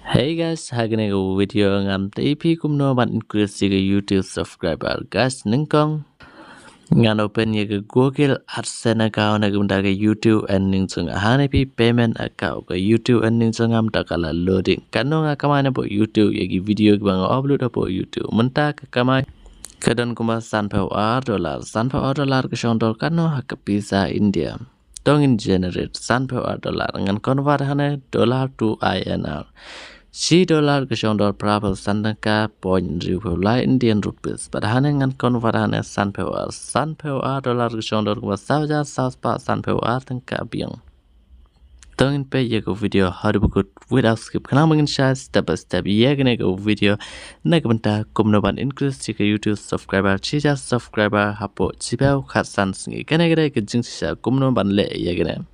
Hey guys, hari ni ko video ngam TP Kumno ban increase ke YouTube subscriber guys nengkong ngan open ye ke Google AdSense account na gumda ke YouTube earning sung hane pi payment account ke YouTube earning sung am takala loading kano nga kamana po YouTube ye ki video ke bang upload po YouTube menta ke kamai kadon kuma $1 ke shondol kano ha ke pizza India tongin generate $1 ngan convert hane dollar to INR $10 ke shondol prabal sandaka point ribu lai Indian rupees padahal dengan konvertane $1 dollar ke shondol kuma saja saspa $1 tengka biang tengin pe ye ko video harus buku without skip kena mungkin share step by step ye kena ko video nak benta kumno ban increase jika YouTube subscriber cija subscriber hapo cipau khasan singi kena ke jing sisa kumno ban le ye kena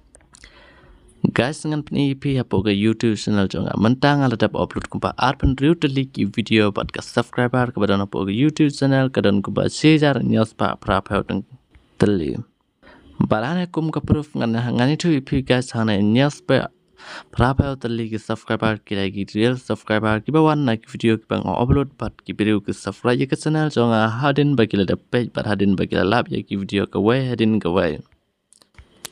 guys dengan penipi hapo ke YouTube channel jonga mentang ala dap upload kumpa arpen riuteli ki video bat ke subscriber kepada hapo ke YouTube channel kadon kumpa cija news pa prapau teng teli Barang kum ke proof ngan itu ipi guys hana news pa prapau teli ke subscriber kira ki real subscriber ki bawan nak video ki bang upload pat ki video ke subscribe ke channel jonga hadin bagi la page pat hadin bagi la lab ya ki video ke way hadin ke way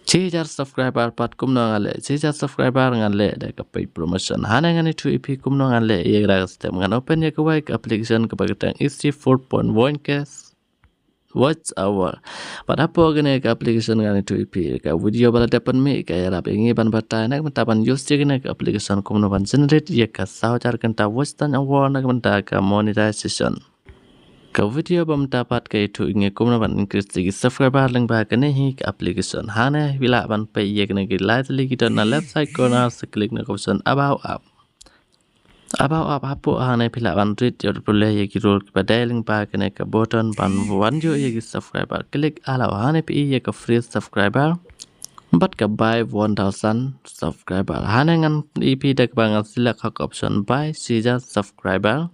Cijar subscriber pat kumno ngale cijar subscriber ngale da ke page promotion hana ngan itu ipi kumno ngale ye gra step ngan open ya ke way application ke bagatang isi 4.1 ke What's our? Pada apa kena ke aplikasi dengan itu IP? Ke video pada dapat mi ke rap ini ban batai nak mentapan use kena ke aplikasi kumno ban generate ia ke saucar kenta watch dan award nak menta ke monetization. Ke video bam dapat ke itu inge kumno ban increase lagi subscriber link bah kena hi ke aplikasi. Hane bila ban pay ia kena ke like lagi dan na left side corner seklik nak option about up. About hapo hane pila ban read your boleh ye ki role ke dialing ba kena ke button ban wan jo ye ki subscriber klik ala hane pi ye ke free subscriber bat ke buy 1000 subscriber hane ngan ep dak bang select hak option buy sija subscriber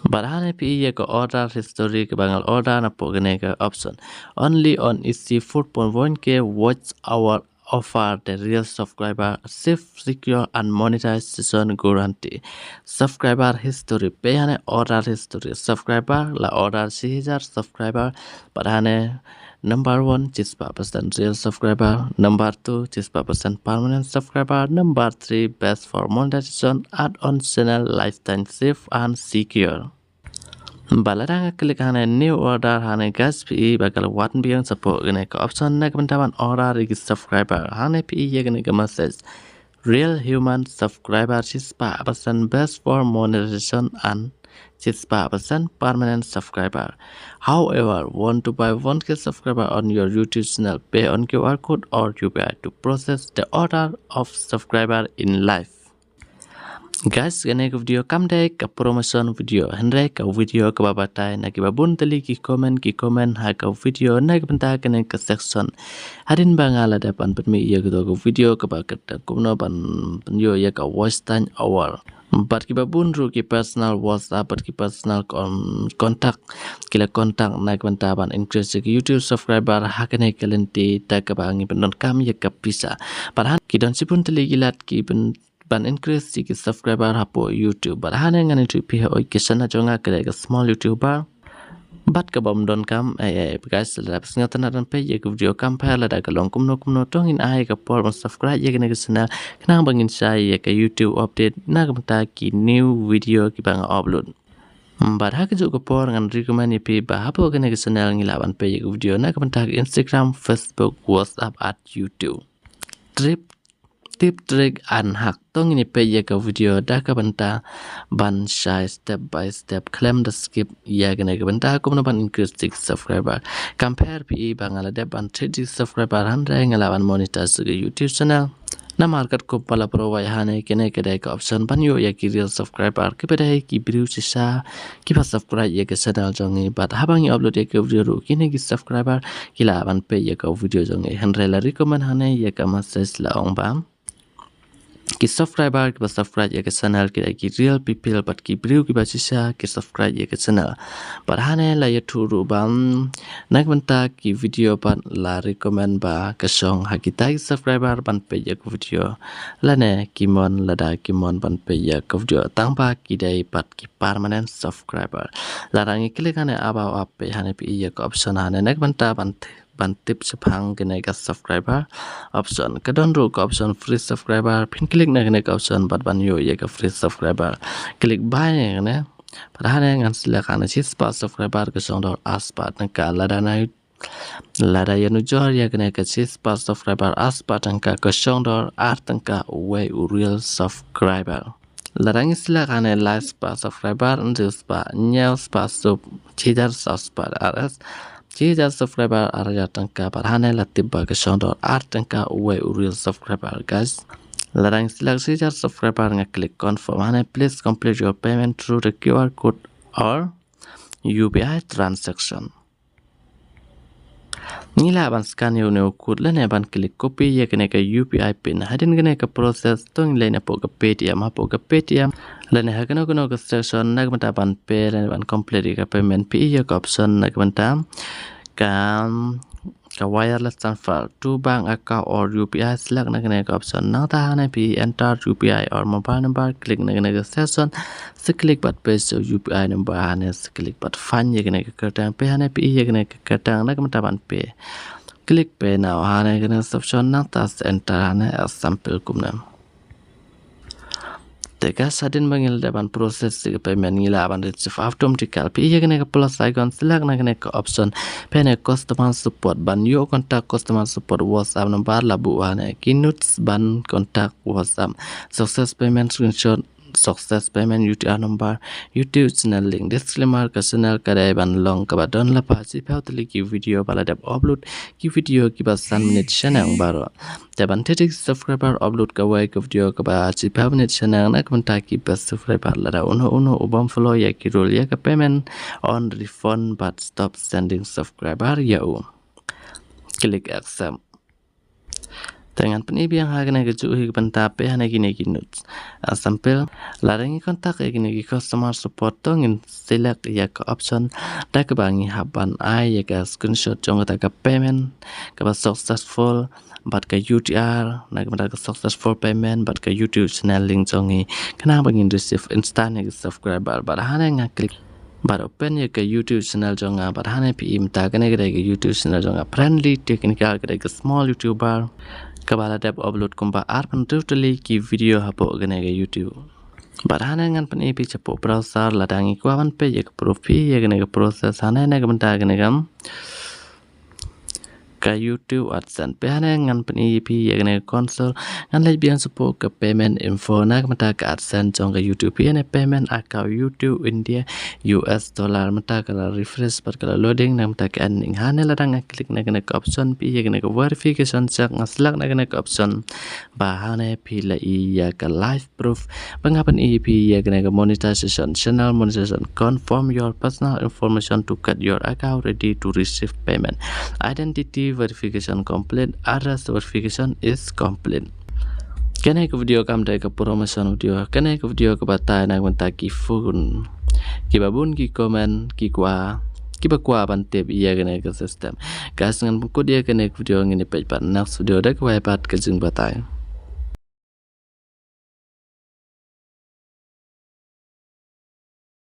bat hane pi ye ke order history ke bang order na po kena ke option only on ec 4.1 ke watch our offer the real subscriber safe secure and monetization guarantee subscriber history pehane order history subscriber la order 1000 subscriber padane number 1 6% real subscriber number 2 6% permanent subscriber number 3 best for monetization add-on channel lifetime safe and secure Balarang klik hana new order hana gas pi bakal wan biang support gene ke option nak bentaban order rigi subscriber hana pi ye gene ke message real human subscriber 6% best for monetization and 6% permanent subscriber. However, want to buy 1k subscriber on your YouTube channel, pay on QR code or UPI to process the order of subscriber in live. Guys, kena ke video kam dek ke promotion video hendai ke video ke babatai nak babun teli ki komen ha ke video nak benta kena ke section hadin bangala depan permi ia ke video ke bakat kumno ban yo ya ke watch time hour Bat ki babun ru ki personal WhatsApp bat ki personal kontak kila kontak nak benta ban increase ke YouTube subscriber ha kena ke lenti tak ke bangi penon kam ya ke bisa padahal ki don sipun teli gilat ki ban increase ki subscriber hapo YouTube barhan ngan itu pihak oi kesana jonga ke small YouTuber bat ka bom don kam guys lap singa tanan pe ye video kam pa la da ka long kumno tong in ai ka por subscribe ye ke channel kenang bangin sai ye ka YouTube update na ka ta ki new video ki bang upload Bat ha ke jo ka por ngan recommend pe ba hapo ke channel ngilawan pe ye video na ka ta Instagram Facebook WhatsApp at YouTube tip trick and hack tong ini pe ye ka video da ka banta ban shy step by step claim the skip ya gana ka banta ko ban increase subscriber compare pe bangala de ban 30 subscriber handa ngalawan monetize ke YouTube channel na market ko pala pro wai hane kene ke ka option ban yo ya ki real subscriber ke bedai ki view sisa ki ba subscribe ye ke channel jongi bat habang upload ye ke video ru kine ki subscriber kila ban pe ye ka video jongi handle la recommend hane ye ka message la ong bam ki subscriber ki subscribe ya ke channel ki real people but ki brio ki sisa ki subscribe ya ke channel parhane la ya thuru bam nak banta ki video pan la recommend ba ka song hakita subscriber ban pe ya ko video la ne kimon la da kimon ban pe ya ko video tang ba ki dai pat ki permanent subscriber la rangi klik hane aba ape hane pi ya ko option hane nak banta ban tip sepang kena ka subscriber option kadon ro ka option free subscriber pin klik na kena ka option ban yo ya ka free subscriber klik buy ne padahal ngan sila kana spa subscriber ke song dor aspat ka lada ya nujor ya kena ka spa subscriber aspat ka song dor ka way real subscriber larang sila kana live spa subscriber untuk spa nyau spa sub cidar spa rs Jika subscriber area tangka parhane latibba ke sondor tangka uwe real subscriber guys. Larang seleksi jar subscriber ngeklik confirm hane please complete your payment through the QR code or UPI transaction. Nila ban scan yo ne code la ne ban klik copy ya kene ka UPI pin hadin kene ka process tong le na po ka Paytm la ne hakano kono ka station nak mata ban pay la ban complete ka payment pi ya ka option nak mata ka wireless transfer to bank account or UPI select na kene ka option na ta hane pi enter UPI or mobile number klik na kene ka station seklik bat paste UPI number hane seklik bat fan ya kene ka kertang pe hane pi ya kene ka kertang na mata ban pe klik pe now hane kene option na ta enter hane sample kumna Teka sadin bangil dapat proses payment ngila aban receive automatically pi ya kene ka plus icon select na kene ka option pene customer support ban yo contact customer support WhatsApp number labu hane kinuts ban contact WhatsApp success payment screenshot success payment UTR number YouTube channel link disclaimer ka channel kadai ban long ka badon la pa si tali ki video bala dap upload ki video ki ba san minute channel baro daban tetik subscriber upload ka wai ka video ka ba si minute channel nak menta ki ba subscriber la da uno ubam follow ya ki role ya ka payment on refund but stop sending subscriber ya click accept dengan penibiang harga kejuhi pentape hana gini notes sampel larangi kontak gini customer support tongin select ya ke option da ke bangi haban ai ya ke screenshot jong ta ke payment ke successful but ke UTR na ke successful payment but ke YouTube channel link jongi kena bangin receive instant ke subscriber bar hana ngaklik bar open ya ke YouTube channel jonga bar hana pi imta kena ke YouTube channel jonga friendly technical ke small YouTuber kabala dap upload kumpa arpan totally ki video hapo gane ga YouTube barhana ngan pan epi chapo browser ladangi kwawan pe ya profi ya gane ga process hana na gamta gane gam ka YouTube AdSense pe hana ngan pan epi ya gane console ngan lai bian support ka payment info na gamta ka AdSense jong ka YouTube ya payment account YouTube India US dollar mata ka refresh par ka loading na mata ka ending hana ladang klik na gane ka option pi ya gane ka verification check ngaslak na gane ka option bahana pi la iya ka live proof bangapan EP ya gane ka monetization channel monetization confirm your personal information to cut your account ready to receive payment identity verification complete address verification is complete kene ke video kam dai ka promotion video kene ke video ke bata na menta ki phone ki babun ki comment ki kwa ki bakwa ban tep iya kene ke system guys ngan ko dia kene video ngene page pat next video dak wa pat ke jing batai